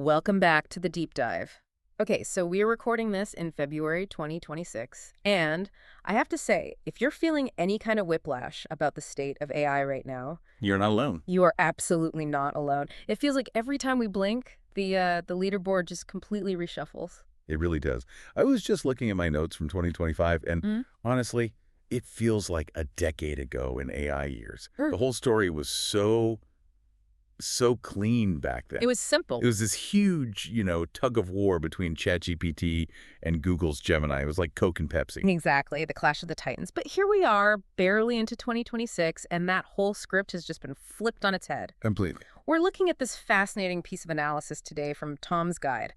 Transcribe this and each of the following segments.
Welcome back to the deep dive. Okay, so we're recording this in February 2026, and I have to say, if you're feeling any kind of whiplash about the state of AI right now, You're not alone. you are absolutely not alone. It feels like every time we blink, the leaderboard just completely reshuffles. It really does. I was just looking at my notes from 2025, and Mm. honestly, it feels like a decade ago in AI years. Sure. The whole story was so clean back then. It was simple. It was this huge, tug of war between ChatGPT and Google's Gemini. It was like Coke and Pepsi. Exactly, the clash of the titans. But here we are, barely into 2026, and that whole script has just been flipped on its head. Completely. We're looking at this fascinating piece of analysis today from Tom's Guide.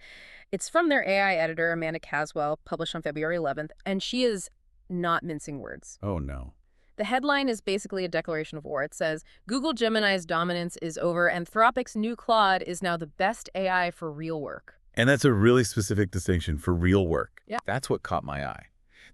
It's from their AI editor, Amanda Caswell, published on February 11th, and she is not mincing words. Oh, no. The headline is basically a declaration of war. It says, Google Gemini's dominance is over. Anthropic's new Claude is now the best AI for real work. And that's a really specific distinction for real work. Yeah. That's what caught my eye.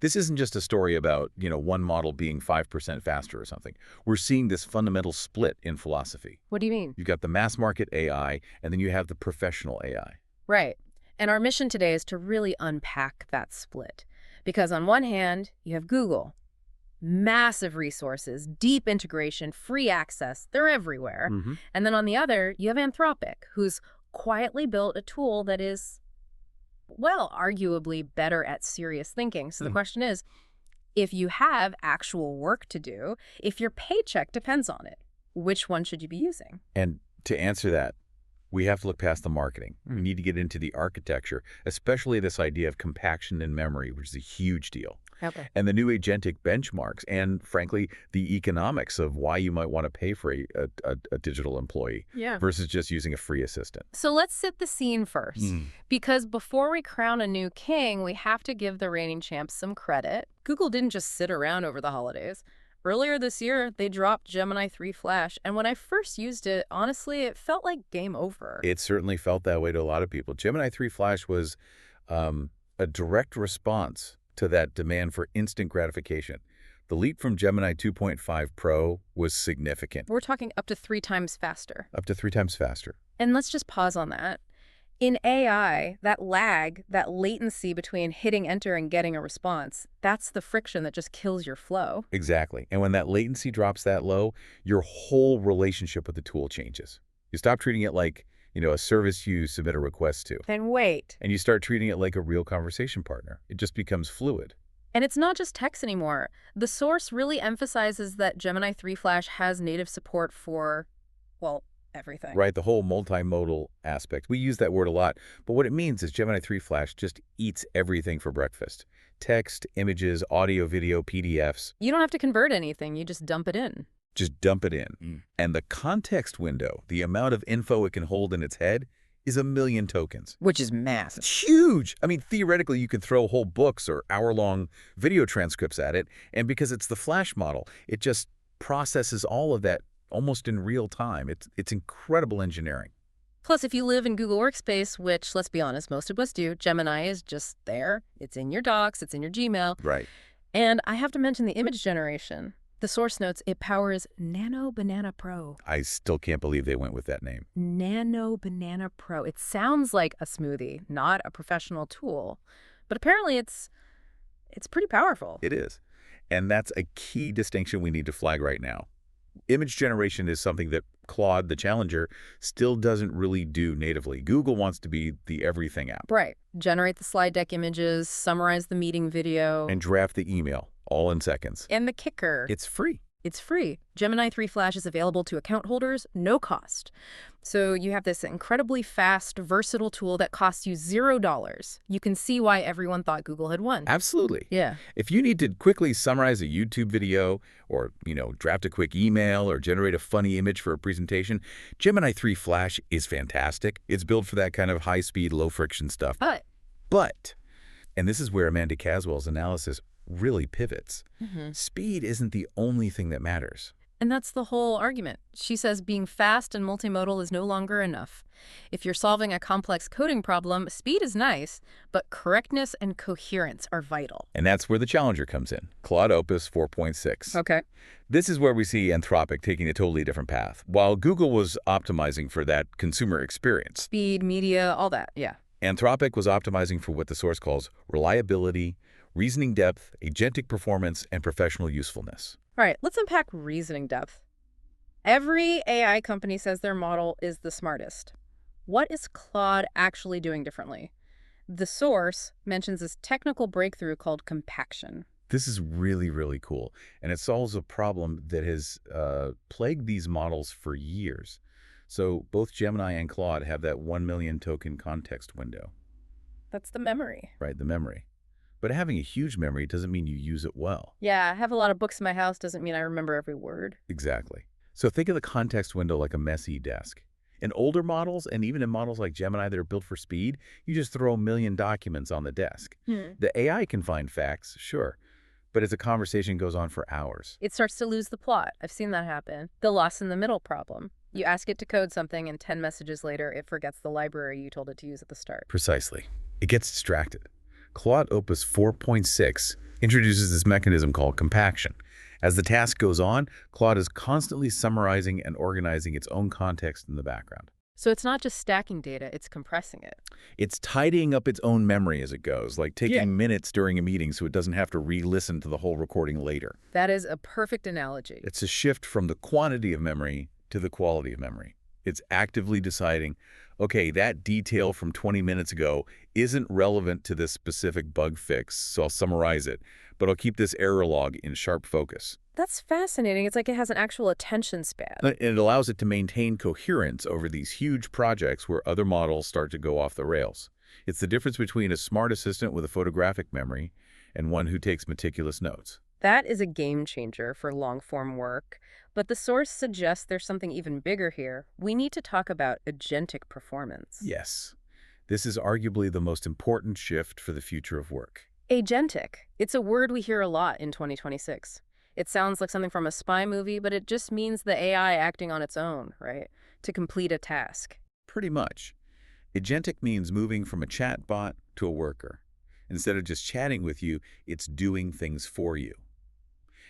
This isn't just a story about, one model being 5% faster or something. We're seeing this fundamental split in philosophy. What do you mean? You've got the mass market AI, and then you have the professional AI. Right. And our mission today is to really unpack that split. Because on one hand, you have Google. Massive resources, deep integration, free access, they're everywhere. Mm-hmm. And then on the other, you have Anthropic, who's quietly built a tool that is, well, arguably better at serious thinking. So the question is, if you have actual work to do, if your paycheck depends on it, which one should you be using? And to answer that, we have to look past the marketing. We need to get into the architecture, especially this idea of compaction and memory, which is a huge deal. Okay. And the new agentic benchmarks, and frankly, the economics of why you might want to pay for a digital employee versus just using a free assistant. So let's set the scene first. Because before we crown a new king, we have to give the reigning champs some credit. Google didn't just sit around over the holidays. Earlier this year, they dropped Gemini 3 Flash, and when I first used it, honestly, it felt like game over. It certainly felt that way to a lot of people. Gemini 3 Flash was a direct response to that demand for instant gratification. The leap from Gemini 2.5 Pro was significant. We're talking up to 3 times faster. Up to 3 times faster. And let's just pause on that. In AI, that lag, that latency between hitting enter and getting a response, that's the friction that just kills your flow. Exactly. And when that latency drops that low, your whole relationship with the tool changes. You stop treating it like, a service you submit a request to. Then wait. And you start treating it like a real conversation partner. It just becomes fluid. And it's not just text anymore. The source really emphasizes that Gemini 3 Flash has native support for, well, everything. Right, the whole multimodal aspect. We use that word a lot, but what it means is Gemini 3 Flash just eats everything for breakfast. Text, images, audio, video, PDFs. You don't have to convert anything, you just dump it in. Just dump it in. And the context window, the amount of info it can hold in its head, is 1 million tokens. Which is massive. It's huge. I mean, theoretically, you could throw whole books or hour-long video transcripts at it, and because it's the Flash model, it just processes all of that almost in real time. It's incredible engineering. Plus, if you live in Google Workspace, which, let's be honest, most of us do, Gemini is just there. It's in your docs, it's in your Gmail. Right. And I have to mention the image generation. The source notes it powers Nano Banana Pro. I still can't believe they went with that name. Nano Banana Pro. It sounds like a smoothie, not a professional tool. But apparently it's pretty powerful. It is. And that's a key distinction we need to flag right now. Image generation is something that Claude, the challenger, still doesn't really do natively. Google wants to be the everything app. Right. Generate the slide deck images, summarize the meeting video. And draft the email, all in seconds. And the kicker. It's free. It's free. Gemini 3 Flash is available to account holders, no cost. So you have this incredibly fast, versatile tool that costs you $0. You can see why everyone thought Google had won. Absolutely. Yeah. If you need to quickly summarize a YouTube video or, draft a quick email or generate a funny image for a presentation, Gemini 3 Flash is fantastic. It's built for that kind of high-speed, low-friction stuff. But, and this is where Amanda Caswell's analysis really pivots. Speed isn't the only thing that matters. And that's the whole argument. She says being fast and multimodal is no longer enough. If you're solving a complex coding problem, speed is nice, but correctness and coherence are vital. And that's where the challenger comes in, Claude Opus 4.6. Okay. This is where we see Anthropic taking a totally different path. While Google was optimizing for that consumer experience, Speed, media, all that, yeah. Anthropic was optimizing for what the source calls reliability, reasoning depth, agentic performance, and professional usefulness. All right, let's unpack reasoning depth. Every AI company says their model is the smartest. What is Claude actually doing differently? The source mentions this technical breakthrough called compaction. This is really, really cool, and it solves a problem that has plagued these models for years. So both Gemini and Claude have that 1 million token context window. That's the memory. Right, the memory. But having a huge memory doesn't mean you use it well. Yeah, I have a lot of books in my house doesn't mean I remember every word. Exactly. So think of the context window like a messy desk. In older models, and even in models like Gemini that are built for speed, you just throw a million documents on the desk. The AI can find facts, sure, but as a conversation goes on for hours. It starts to lose the plot. I've seen that happen. The loss in the middle problem. You ask it to code something, and 10 messages later, it forgets the library you told it to use at the start. Precisely. It gets distracted. Claude Opus 4.6 introduces this mechanism called compaction. As the task goes on, Claude is constantly summarizing and organizing its own context in the background. So it's not just stacking data, it's compressing it. It's tidying up its own memory as it goes, like taking minutes during a meeting so it doesn't have to re-listen to the whole recording later. That is a perfect analogy. It's a shift from the quantity of memory to the quality of memory. It's actively deciding, okay, that detail from 20 minutes ago isn't relevant to this specific bug fix, so I'll summarize it, but I'll keep this error log in sharp focus. That's fascinating. It's like it has an actual attention span. And it allows it to maintain coherence over these huge projects where other models start to go off the rails. It's the difference between a smart assistant with a photographic memory and one who takes meticulous notes. That is a game changer for long-form work. But the source suggests there's something even bigger here. We need to talk about agentic performance. Yes. This is arguably the most important shift for the future of work. Agentic. It's a word we hear a lot in 2026. It sounds like something from a spy movie, but it just means the AI acting on its own, right? To complete a task. Pretty much. Agentic means moving from a chatbot to a worker. Instead of just chatting with you, it's doing things for you.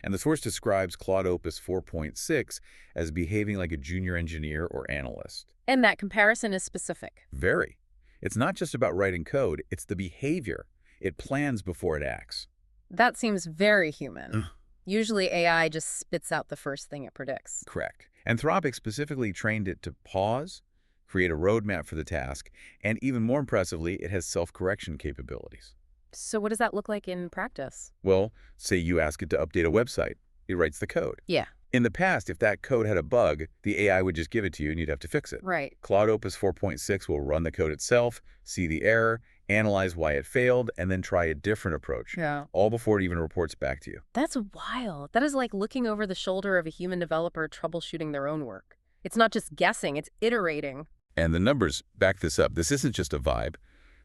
And the source describes Claude Opus 4.6 as behaving like a junior engineer or analyst. And that comparison is specific. Very. It's not just about writing code, it's the behavior. It plans before it acts. That seems very human. Usually AI just spits out the first thing it predicts. Correct. Anthropic specifically trained it to pause, create a roadmap for the task, and even more impressively, it has self-correction capabilities. So what does that look like in practice? Well, say you ask it to update a website. It writes the code. Yeah. In the past, if that code had a bug, the AI would just give it to you and you'd have to fix it. Right. Claude Opus 4.6 will run the code itself, see the error, analyze why it failed, and then try a different approach. Yeah. All before it even reports back to you. That's wild. That is like looking over the shoulder of a human developer troubleshooting their own work. It's not just guessing, it's iterating. And the numbers back this up. This isn't just a vibe.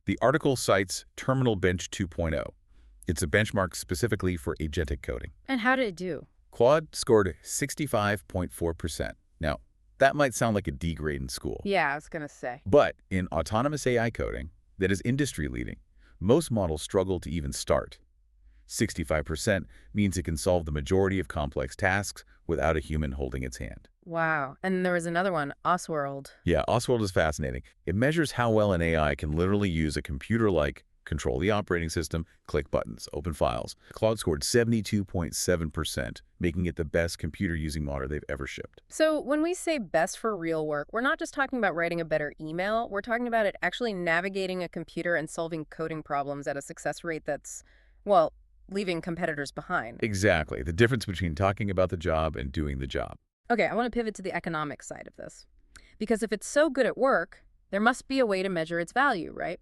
The article cites Terminal Bench 2.0. It's a benchmark specifically for agentic coding. And how did it do? Claude scored 65.4%. Now, that might sound like a D grade in school. Yeah, I was going to say. But in autonomous AI coding, that is industry-leading, most models struggle to even start. 65% means it can solve the majority of complex tasks without a human holding its hand. Wow. And there was another one, Oswald. Yeah, Oswald is fascinating. It measures how well an AI can literally use a computer like control the operating system, click buttons, open files. Claude scored 72.7%, making it the best computer-using model they've ever shipped. So when we say best for real work, we're not just talking about writing a better email. We're talking about it actually navigating a computer and solving coding problems at a success rate that's, well, leaving competitors behind. Exactly. The difference between talking about the job and doing the job. Okay, I want to pivot to the economic side of this. Because if it's so good at work, there must be a way to measure its value, right?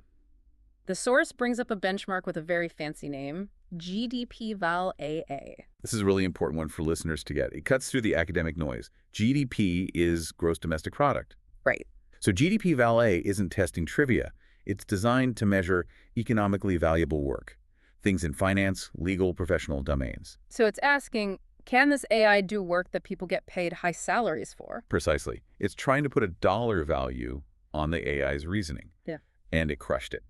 The source brings up a benchmark with a very fancy name, GDP Val AA. This is a really important one for listeners to get. It cuts through the academic noise. GDP is gross domestic product. Right. So GDP Val A isn't testing trivia. It's designed to measure economically valuable work. Things in finance, legal, professional domains. So it's asking, Can this AI do work that people get paid high salaries for? Precisely. It's trying to put a dollar value on the AI's reasoning. Yeah. And it crushed it.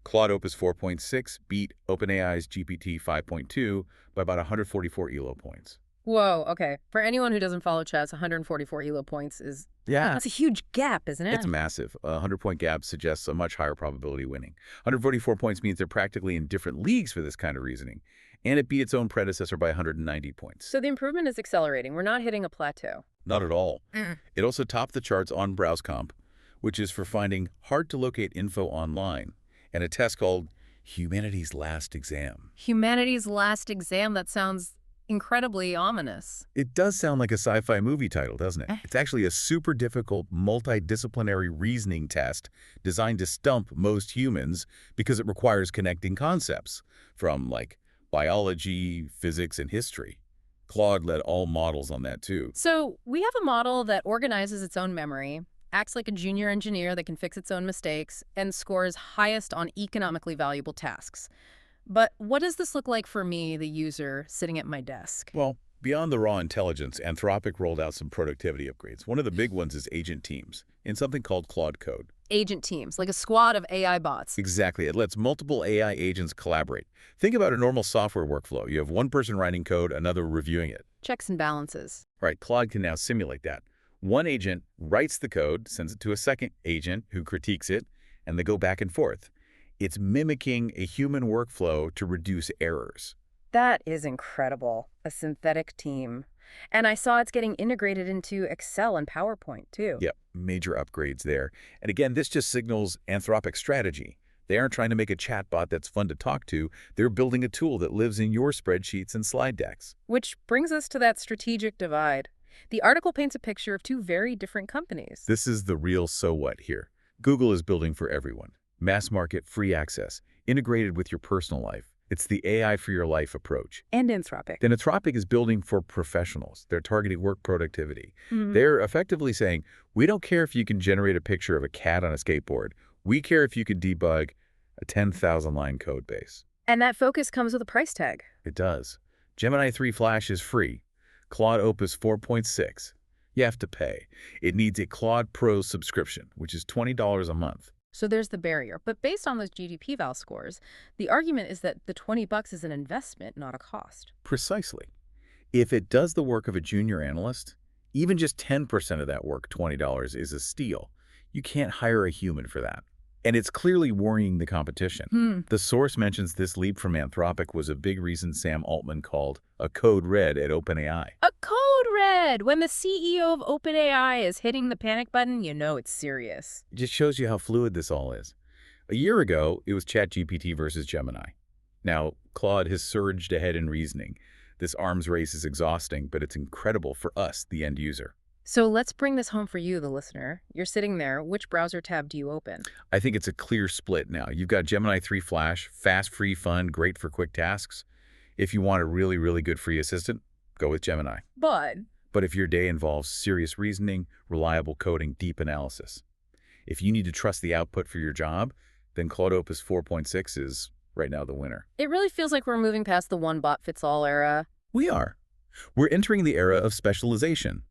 Claude Opus 4.6 beat OpenAI's GPT 5.2 by about 144 ELO points. Whoa, okay. For anyone who doesn't follow chess, 144 ELO points is... Yeah. That's a huge gap, isn't it? It's massive. A 100-point gap suggests a much higher probability of winning. 144 points means they're practically in different leagues for this kind of reasoning. And it beat its own predecessor by 190 points. So the improvement is accelerating. We're not hitting a plateau. Not at all. It also topped the charts on BrowseComp, which is for finding hard-to-locate info online, and a test called Humanity's Last Exam. Humanity's Last Exam? That sounds incredibly ominous. It does sound like a sci-fi movie title, doesn't it? It's actually a super difficult, multidisciplinary reasoning test designed to stump most humans because it requires connecting concepts from, like, biology, physics, and history. Claude led all models on that, too. So we have a model that organizes its own memory, acts like a junior engineer that can fix its own mistakes, and scores highest on economically valuable tasks. But what does this look like for me, the user, sitting at my desk? Well, beyond the raw intelligence, Anthropic rolled out some productivity upgrades. One of the big ones is agent teams in something called Claude Code. Agent teams, like a squad of AI bots. Exactly. It lets multiple AI agents collaborate. Think about a normal software workflow. You have one person writing code, another reviewing it. Checks and balances. Right, Claude can now simulate that. One agent writes the code, sends it to a second agent who critiques it, and they go back and forth. It's mimicking a human workflow to reduce errors. That is incredible. A synthetic team. And I saw it's getting integrated into Excel and PowerPoint, too. Yep, major upgrades there. And again, this just signals Anthropic's strategy. They aren't trying to make a chatbot that's fun to talk to. They're building a tool that lives in your spreadsheets and slide decks. Which brings us to that strategic divide. The article paints a picture of two very different companies. This is the real so what here. Google is building for everyone. Mass market, free access, integrated with your personal life. It's the AI for your life approach. And Anthropic. Then Anthropic is building for professionals. They're targeting work productivity. They're effectively saying, we don't care if you can generate a picture of a cat on a skateboard. We care if you can debug a 10,000-line code base. And that focus comes with a price tag. It does. Gemini 3 Flash is free. Claude Opus 4.6. You have to pay. It needs a Claude Pro subscription, which is $20 a month. So there's the barrier. But based on those GDP val scores, the argument is that the $20 is an investment, not a cost. Precisely. If it does the work of a junior analyst, even just 10% of that work, $20, is a steal. You can't hire a human for that. And it's clearly worrying the competition. The source mentions this leap from Anthropic was a big reason Sam Altman called a code red at OpenAI. A code red! When the CEO of OpenAI is hitting the panic button, you know it's serious. It just shows you how fluid this all is. A year ago, it was ChatGPT versus Gemini. Now, Claude has surged ahead in reasoning. This arms race is exhausting, but it's incredible for us, the end user. So let's bring this home for you, the listener. You're sitting there. Which browser tab do you open? I think it's a clear split now. You've got Gemini 3 Flash, fast, free, fun, great for quick tasks. If you want a really, really good free assistant, go with Gemini. But if your day involves serious reasoning, reliable coding, deep analysis, if you need to trust the output for your job, then Claude Opus 4.6 is right now the winner. It really feels like we're moving past the one-bot-fits-all era. We are. We're entering the era of specialization.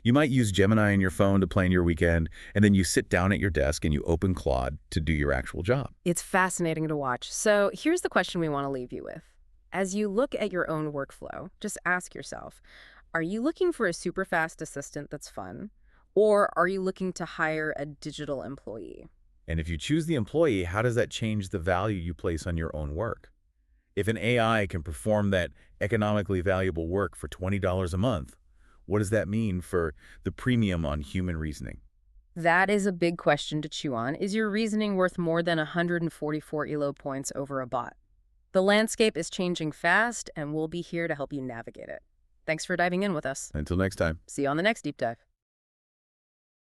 You might use Gemini on your phone to plan your weekend, and then you sit down at your desk and you open Claude to do your actual job. It's fascinating to watch. So here's the question we want to leave you with. As you look at your own workflow, just ask yourself, are you looking for a super fast assistant that's fun? Or are you looking to hire a digital employee? And if you choose the employee, how does that change the value you place on your own work? If an AI can perform that economically valuable work for $20 a month, what does that mean for the premium on human reasoning? That is a big question to chew on. Is your reasoning worth more than 144 ELO points over a bot? The landscape is changing fast, and we'll be here to help you navigate it. Thanks for diving in with us. Until next time. See you on the next Deep Dive.